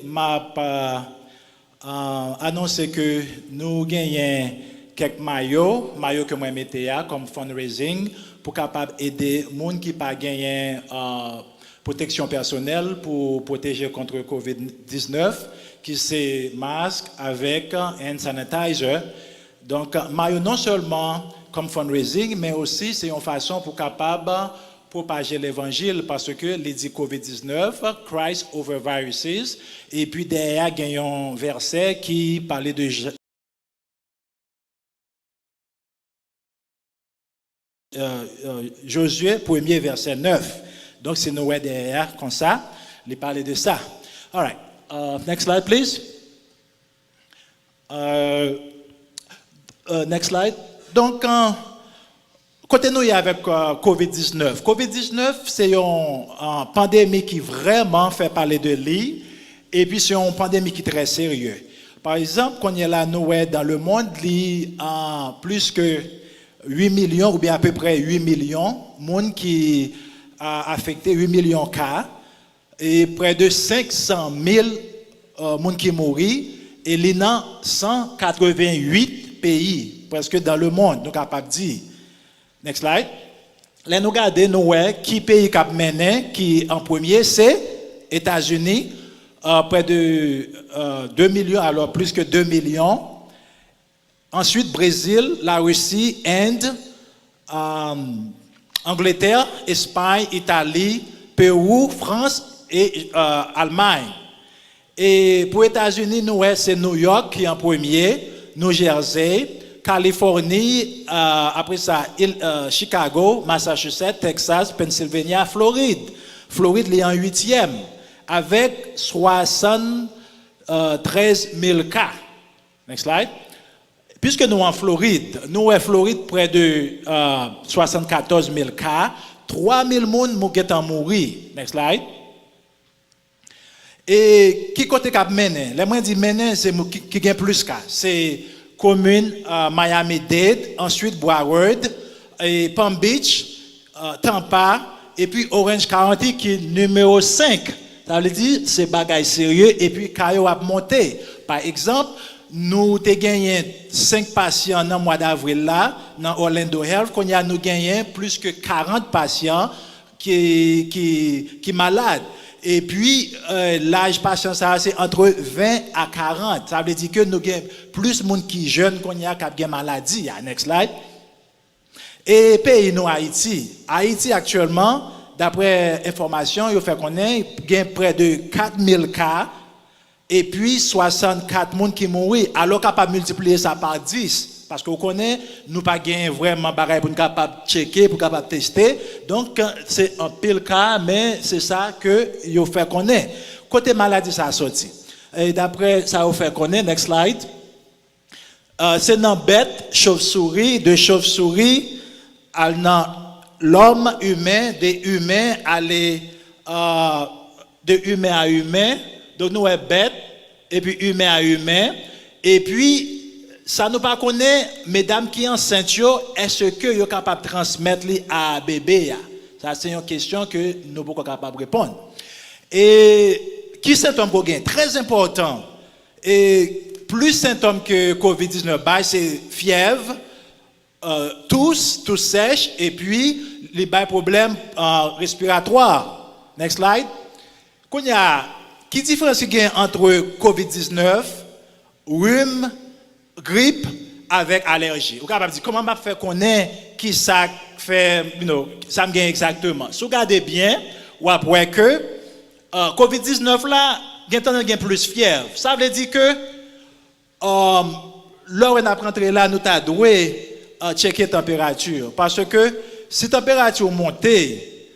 m'a annoncé que nous gagnons quelques maillots que moi mettais comme fundraising pour capable aider les gens qui pas gagné protection personnelle pour protéger contre COVID-19 qui c'est masque avec hand sanitizer. Donc maillot non seulement comme fundraising mais aussi c'est une façon pour capable propager l'évangile parce que les dit COVID-19 Christ over viruses et puis derrière il y a un verset qui parlait de Josué 1er verset 9. Donc c'est nous derrière comme ça, il parlait de ça. All right. Next slide please. Next slide. Donc côté nous avec COVID-19. COVID-19 c'est une pandémie qui vraiment fait parler de lui et puis c'est une pandémie qui est très sérieuse. Par exemple, quand il y a là nous dans le monde il plus que 8 millions ou bien à peu près 8 millions monde qui a affecté 8 millions de cas et près de 500 000 monde qui mourent et il y a 188 pays presque dans le monde nous capable dire. Next slide. Là nous regardons nous qui pays cap mené qui en premier c'est États-Unis près de 2 millions alors plus que 2 millions. Ensuite, Brésil, la Russie, Inde, Angleterre, Espagne, Italie, Pérou, France et Allemagne. Et pour les États-Unis, c'est New York qui est en premier, New Jersey, Californie, après ça, Chicago, Massachusetts, Texas, Pennsylvania, Floride. Floride est en 8e avec 73 000 cas. Next slide. Puisque nous en Floride, près de 74 000 cas, 3 000 personnes sont mourir. Next slide. Et qui côté cap mené? Les moins dit mené c'est qui gagne plus cas. C'est commune Miami-Dade, ensuite Broward et Palm Beach, Tampa et puis Orange County qui est numéro 5. Ça veut dire c'est bagaille sérieux et puis Cayo a monté. Par exemple, nous avons gagné 5 patients dans le mois d'avril là, dans Orlando Health, qu'on a nous gagné plus que 40 patients qui malades. Et puis, l'âge patient, c'est entre 20 à 40. Ça veut dire que nous avons plus de monde qui jeunes qu'on a qui a maladie. Next slide. Et pays nous Haïti. Haïti actuellement, d'après information, il fait qu'on a près de 4000 cas. Et puis 64 personnes qui mourent, alors qu'on peut multiplier ça par 10. Parce qu'on connaît, nous pas gagné vraiment bagaille pour nous capable checker, pour capable tester. Donc c'est un pile cas, mais c'est ça que il fait connaître. Côté maladie ça a sorti. Et d'après ça fait connaître, next slide. C'est dans bête chauve-souris, de chauve-souris à l'homme humain, des humains aller de humain à humain. Donc nous est bête et puis humain à humain et puis ça nous pas connaît mesdames qui enceintes est-ce que yo capable de transmettre à bébé ça c'est une question que nous pas capable de répondre. Et qui symptômes qu'on gagne très important et plus symptômes que COVID-19 c'est fièvre, toux sèche et puis les problèmes respiratoires. Next slide. Qu'on y a qui différence qu'il y a entre COVID-19, rhume, grippe avec allergie? Vous capable dire comment m'a fait connaître qui ça fait ça me gagne exactement. Si vous regardez bien, ou après que COVID-19 là, gagne plus fièvre. Ça veut dire que lors on a rentré là nous t'a doué checker température parce que si température montée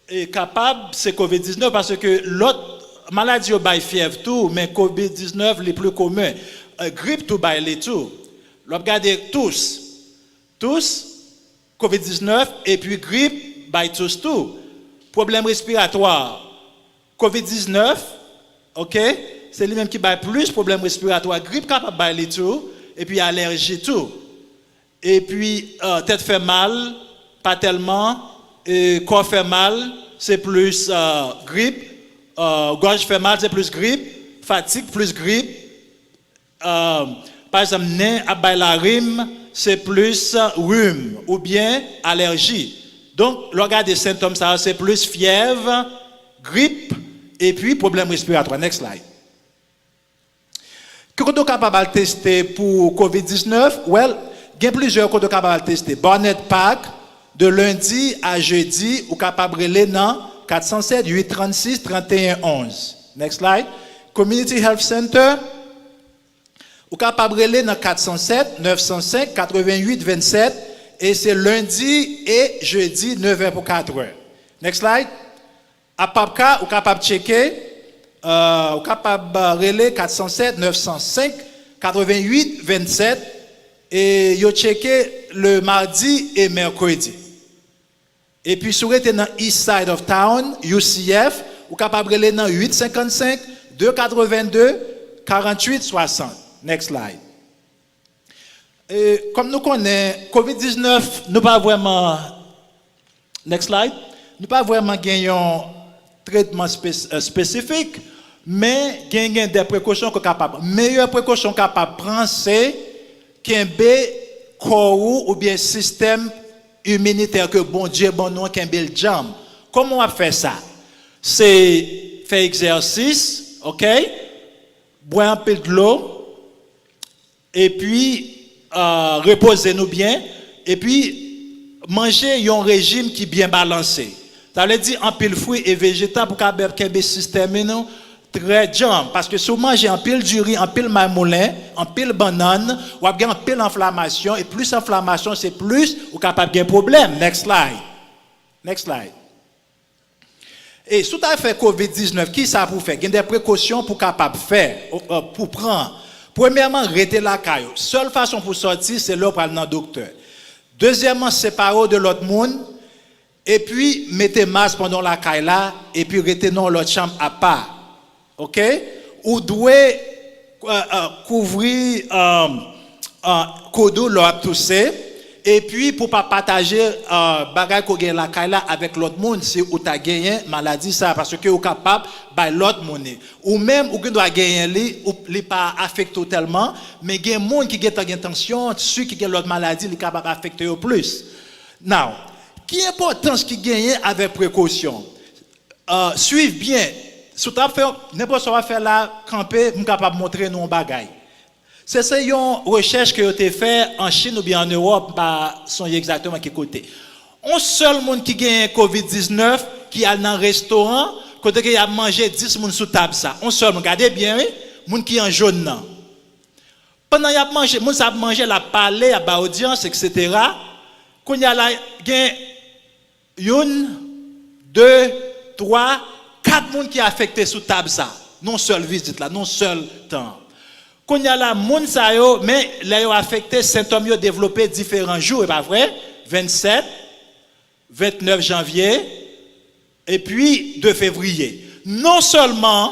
est capable c'est COVID-19 parce que l'autre maladie au bail fièvre tout mais COVID-19 les plus communs grippe tout bail les tout. Regardez tous COVID-19 et puis grippe bail tous tout. Problème respiratoire COVID-19 OK, c'est lui même qui bail plus problème respiratoire grippe capable bail les tout et puis allergie tout. Et puis tête fait mal, pas tellement et corps fait mal, c'est plus grippe. Gorge fait mal, c'est plus grippe. fatigue plus grippe. Par exemple, nain à la rime, c'est plus rhume ou bien allergie. Donc, le regard des symptômes, ça c'est plus fièvre, grippe et puis problème respiratoire. Next slide. Qu'est-ce qu'on est capable de tester pour COVID-19? Well, il y a plusieurs qu'on est capable de tester. Bonnet Pack, de lundi à jeudi, ou capable de aller dans 407 836 31 11. Next slide. Community Health Center, ou capable de aller dans 407 905 88 27. Et c'est lundi et jeudi 9h pour 4h. Next slide. À Papka, ou capable de checker, ou capable de relais 407 905 88 27 et yo checker le mardi et mercredi. Et puis si vous êtes dans East Side of Town, UCF, ou capable de relais dans 855 282 48 60. Next slide. Et comme nous connaissons, COVID-19, nous pas vraiment, next slide, nous pas vraiment gagné un traitement spécifique, mais gagné des précautions qu'on capable. Meilleure précaution capable prendre, c'est qu'un corps ou bien système immunitaire que bon Dieu bon nous qu'un bel jam. Comment on va faire ça? C'est faire exercice, ok? Boire un peu de l'eau, et puis reposez-nous bien, et puis manger un régime qui est bien balancé. Ça veut dire un pile fruits et végétaux pour qu'un système nous très jam. Parce que si vous mangez un pile du riz, un pile marmoulin, un pile banane, ou bien un pile inflammation, et plus inflammation, c'est plus ou capable de problème. Next slide. Next slide. Et si vous avez fait COVID-19, qui ça pour faire? Il y a des précautions pour capable faire, pour prendre. Premièrement, rester la caillou. Seule façon pour sortir, c'est là pour aller dans le docteur. Deuxièmement, séparer de l'autre monde. Et puis, mettez masque pendant la caille là. Et puis, restez dans l'autre chambre à part. OK? Ou devez couvrir codo l'autre toussé. Et puis, pour ne pas partager bagage qu'on gagne la caille là avec l'autre monde, si vous avez gagné maladie, ça, parce que vous êtes capable de l'autre monde. Ou même, vous doit gagner, ou pas affecté tellement, mais il y a des gens qui ont une tension, ceux qui ont l'autre maladie, sont capables d'affecter au plus. Now, qui est important ce qui gagne avec précaution? Suivez bien. Si vous avez fait, n'importe quoi faire là, camper, vous êtes capable de montrer nos bagages. C'est une recherche qui a été faite en Chine ou bien en Europe, pas sont exactement qui côté. Un seul monde qui gagne COVID-19, qui a dans un restaurant, côté qui a mangé 10 personnes sous table ça. Un seul monde, regardez bien, monde qui est en jaune là. Pendant qu'il a mangé, monde a mangé la parler à la audience, etc. Quand il y a la gagne 1, 2, 3, 4 monde qui a affecté sous table ça. Non seul visite là, non seul temps. Quand il y a la moun sa yo, mais les yo affecté symptômes yo développé différents jours, et pas vrai? 27, 29 janvier et puis 2 février. Non seulement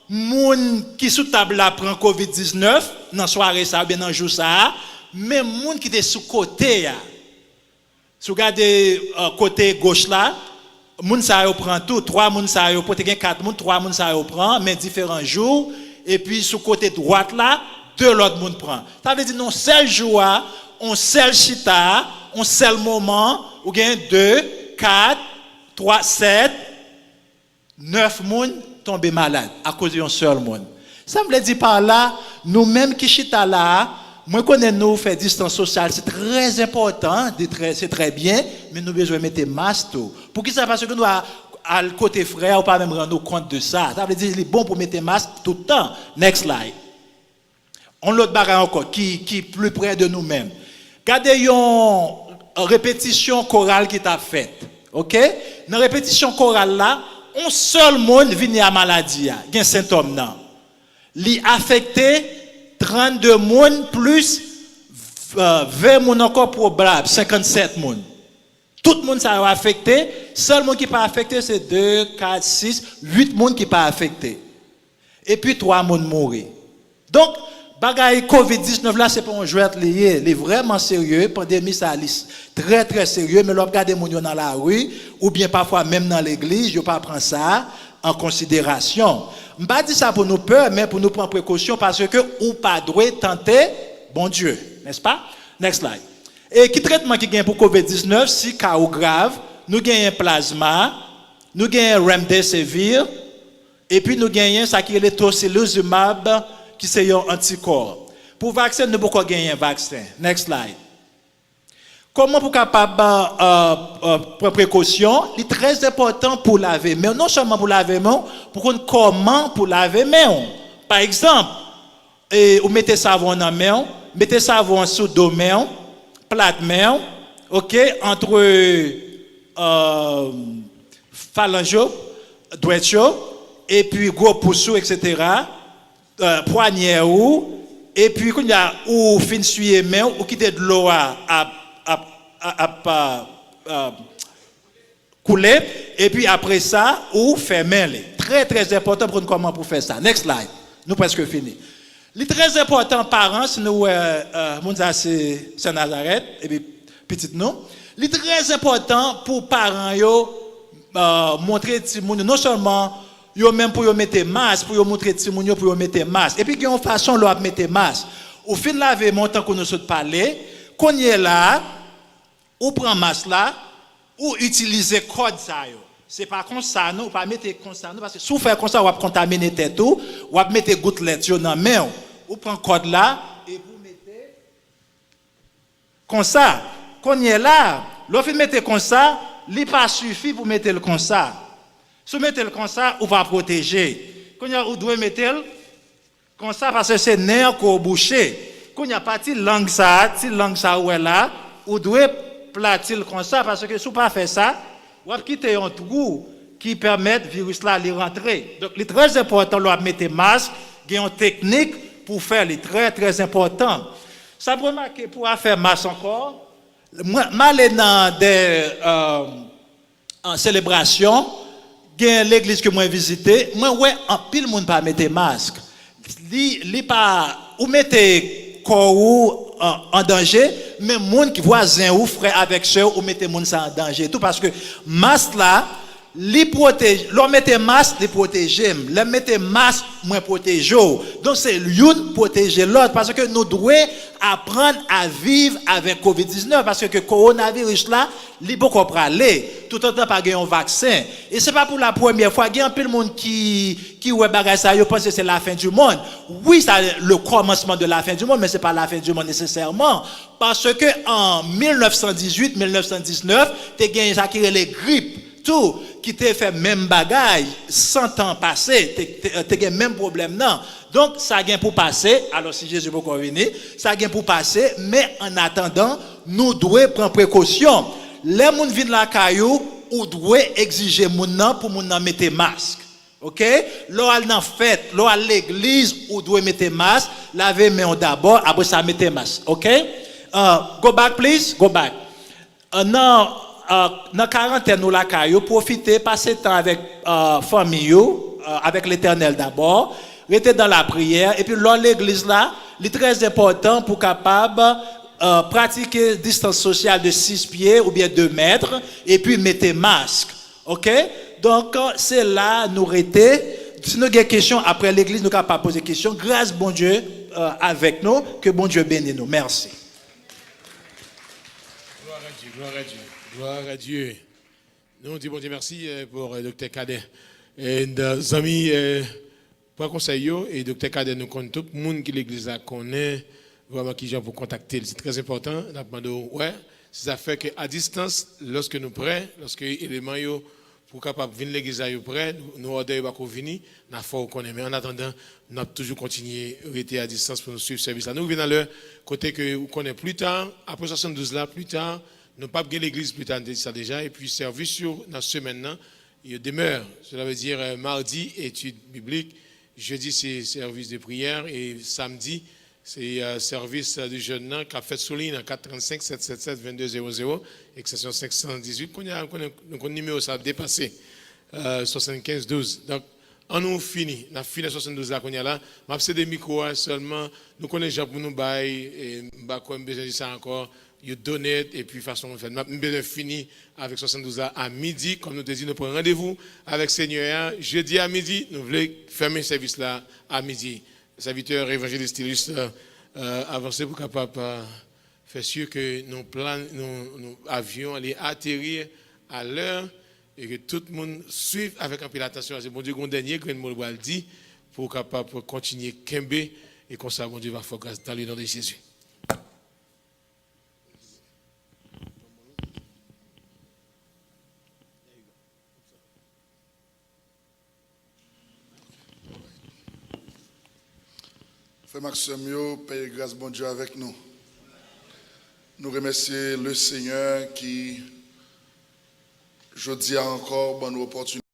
moun qui sous table là prend COVID-19 dans soirée ça ou bien dans jour ça, mais moun qui était sous côté ya. Si vous regardez côté gauche là, moun sa yo prend tout, 3 moun sa yo, peut-être 4 moun, 3 moun sa yo prend mais différents jours. Et puis, sur le côté droit, là, 2 l'autre monde prend. Ça veut dire, non, seul jour, on seul chita, on seul moment, ou bien 2, 4, 3, 7, 9 monde tombent malades à cause d'un seul monde. Ça me dit par là, nous-mêmes qui chita là, moi, connais nous faire distance sociale, c'est très important, c'est très bien, mais nous besoin de mettre masque. Pour qui ça? Parce que nous à le côté frère, on ne peut pas même rendre compte de ça. Ça veut dire qu'il est bon pour mettre masque tout le temps. Next slide. On l'autre barre encore, qui est plus près de nous-mêmes. Regardez une répétition chorale qui t'a faite. OK? Dans la répétition chorale là, un seul monde vient à maladie. Il y a un symptôme là. Il affecté 32 monde plus 20 monde encore probable, 57 monde. Tout le monde ça a affecté. Seul monde qui n'est pas affecté, c'est 2, 4, 6, 8 monde qui n'est pas affecté. Et puis 3 monde mourir. Donc, bagaille COVID-19 là, c'est pas un jouet lié. Il est vraiment sérieux. Pandémie, ça est très très sérieux. Mais l'on regarde les gens dans la rue, ou bien parfois même dans l'église, je ne pas prendre ça en considération. Je ne pas dire ça pour nous peur, mais pour nous prendre précaution parce que ou pas doit tenter bon Dieu, n'est-ce pas? Next slide. Et qui traitement qui gagne pour COVID-19, si cas ou grave, nous gagnons plasma, nous gagnons remdesivir, et puis nous gagnons ça qui est le tocilizumab, qui c'est un anticorps. Pour vaccin, nous pouvons gagner un vaccin. Next slide. Comment pour capable prendre précaution? C'est très important pour laver main. Non seulement pour laver main, pour connaître comment pour laver main. Par exemple, vous mettez savon dans main, mettez savon sous dos main, plate main, ok, entre phalange, droite, et puis gros pouce, etc. Poignet ou, et puis quand il y a ou fin suyer main ou quitter de l'eau à couler, et puis après ça, ou fermer. Très très important pour nous comment pour faire ça. Next slide. Nous presque fini. Les très important parents, si nous Mounza c'est Saint-Nazareth et puis petit nous. Les très important pour parents yo montrer non seulement yo même pour yo mettre masque, pour yo montrer timounio pour yo mettre masque. Et puis il y a une façon de mettre masque. Au fin de laver montant que nous sommes parler, qu'on y est là, ou prend masque là, ou utiliser code ça yo. C'est pas comme ça non, pas mettre comme ça non parce que si vous faites comme ça, vous va contaminer tête tout, ou va mettre gouttelette dans main. Vous prenez code là et vous mettez comme ça. Qu'on y est là, l'offre mettez comme ça, il pas suffit pour mettre le comme ça. Si vous mettez le comme ça, vous va protéger. Quand vous devez mettre le comme ça parce que c'est nerf qu'on bouché. Quand il y a pas de langue ça où est là, vous devez platir comme ça parce que si vous pas fait ça, vous va quitter un trou qui permet le virus là de rentrer. Donc il est très important de mettre masque, il y a une technique pour faire les très très important. Ça vous remarquez pour faire masque encore. Moi dans des en célébration, l'église que moi visité, moi ouais en pile monde pas mettre masque. Li pas ou mettez corps en danger, mais monde qui voisin ou frère avec sœur ou mettez monde ça en danger tout parce que masque là li protège, l'on mette masque li protéger, l'on mette masque moins protéger. Donc c'est l'une protéger l'autre parce que nous devons apprendre à vivre avec COVID-19 parce que coronavirus là, li beaucoup aller tout autant pas gagner un vaccin et c'est pas pour la première fois, il y a un peu de monde qui ouais bagage ça, yo pense que c'est la fin du monde. Oui, ça le commencement de la fin du monde mais c'est pas la fin du monde nécessairement parce que en 1918, 1919, tu gagné ça qui est les grippes tout qui t'a fait même bagaille 100 ans passé t'as même problème non donc ça gagne pour passer alors si Jésus peut revenir ça gagne pour passer mais en attendant nous devons prendre précaution les gens viennent la caillou ou doit exiger moun pour moun nan mettre masque OK l'on dans fête l'on à l'église ou doit mettre masque laver main d'abord après ça mettre masque OK go back please go back non dans quarantaine nous la caillou profiter passer temps avec famille avec l'Éternel d'abord rester dans la prière et puis dans l'église là il est très important pour capable pratiquer distance sociale de 6 pieds ou bien 2 mètres et puis mettre masque OK donc c'est là nous rester si nous avons des questions après l'église nous capable poser des questions grâce bon Dieu avec nous que bon Dieu bénisse nous merci gloire à Dieu. Gloire à Dieu. Nous disons bon Dieu merci pour Dr. Kader. Et nos amis, pour conseil, et Dr. Kader nous compte tout le monde qui l'église connaît, vraiment qui j'ai pour contacter. C'est très important. Ouais, ça fait qu'à distance, lorsque nous prêts, lorsque l'élément pour capable venir l'église à près, nous ordonnons pas qu'on vienne, n'a faut qu'on mais en attendant, nous avons toujours continué à rester à distance pour nous suivre ce service là. Nous venons à l'heure côté que vous connaissez plus tard, après 72 là, plus tard. Nous pas gagner l'église plus tard ça déjà et puis service sur dans ce maintenant il demeure cela veut dire mardi études bibliques jeudi c'est service de prière et samedi c'est service du jeune qui a fait souligner 435 777 2200 exception 518 qu'on numéro ça a dépassé 75 12 donc on nous fini la fin 72 là qu'on y a là m'a c'est des micros seulement nous connaissons pour nous bail et pas quoi besoin de ça encore you donate et puis façon on fait nous fini avec 72 à midi comme nous te dit nous prenons rendez-vous avec Seigneur jeudi à midi nous voulons fermer service là à midi serviteur évangéliste avancer pour capable faire sûr que nos avions allaient atterrir à l'heure et que tout le monde suive avec un peu d'attention c'est bon Dieu un dernier que nous le dit pour capable continuer Kembe et comme ça bon Dieu va faire grâce dans le nom de Jésus. Frère Maxime, Père grâce bon Dieu avec nous. Nous remercions le Seigneur qui, je dis encore, bonne opportunité.